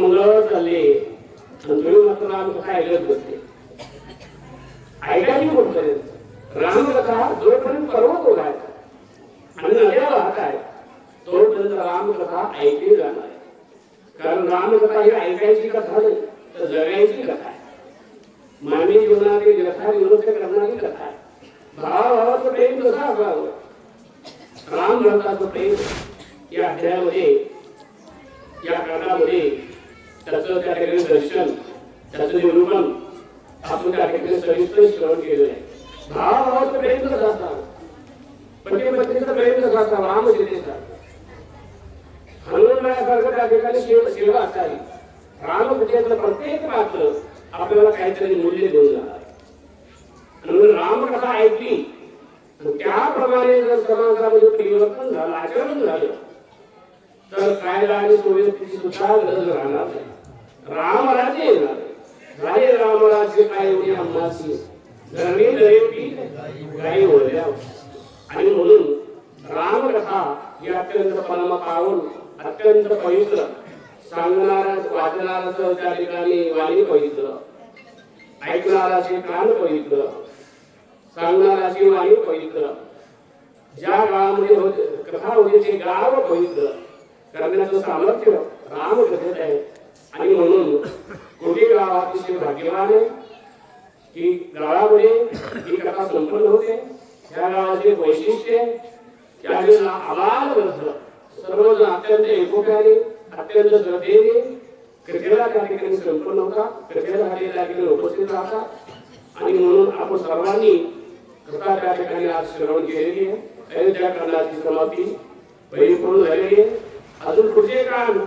मंगळ चालले तुम्ही मात्र रामकथा ऐकत बसते. ऐकायची कुठपर्यंत? रामकथा जोपर्यंत पर्वत उभारायचा आणि नद्या वाहत आहे तोपर्यंत रामकथा ऐकली जाणार आहे. कारण रामकथा ही ऐकायची कथा नाही तर जगायची कथा आहे. मानवी जीवनातील व्यथा विरोध करणारी कथा आहे. भावाभावाचं प्रेम कसं असावं, राम भक्ताचं प्रेम या अध्यायामध्ये या काळामध्ये त्याचं त्या ठिकाणी दर्शन त्याचं निरूपण आपण त्या ठिकाणी सविस्तर श्रवण केलेलं आहे. भावाभावाचं प्रेम कसं असावं, पती पत्नीचं प्रेम कसं असावं, राम सीतेचा हनुमानासारखं त्या ठिकाणी सेवा असावी. रामकथेतलं प्रत्येक पात्र आपल्याला काहीतरी मूल्य देऊन जाणार. म्हणून रामकथा ऐकली त्याप्रमाणे जर समाजामध्ये परिवर्तन झालं, आचरण झालं तर कायदा आणि सुव्यवस्थेची सुद्धा गरज राहणार नाही. रामराज्य येणार. झाले रामराज्य काय एवढी अंबासी धरणी दरेवटी गाई ओढल्या. आणि म्हणून रामकथा ही अत्यंत परम पावन अत्यंत पवित्र सांगणारा वाचणाराचं त्या ठिकाणी वाणी पवित्र, ऐकणाराचे कान पवित्र, सांगणाराची वाणी पवित्र, ज्या गावामध्ये कथा होते ते गाव पवित्र करण्याचं सामर्थ्य रामकथेत आहे. आणि म्हणून कोणी गाव अतिशय भाग्यवान आहे की गावामध्ये ही कथा संपन्न होते. त्या गावाचे वैशिष्ट्य त्यावेळेला आबाल वृद्ध सर्वजण अत्यंत एकोप्याने अत्यंत श्रद्धेने कथेला त्या ठिकाणी संपन्न होता. कथेला त्या ठिकाणी उपस्थित राहतात. आणि म्हणून आपण सर्वांनी कथा त्या ठिकाणी आज श्रवण केलेली आहे. अयोध्या कांडाची समाप्ती परिपूर्ण झालेली आहे. अजून पुढचे काम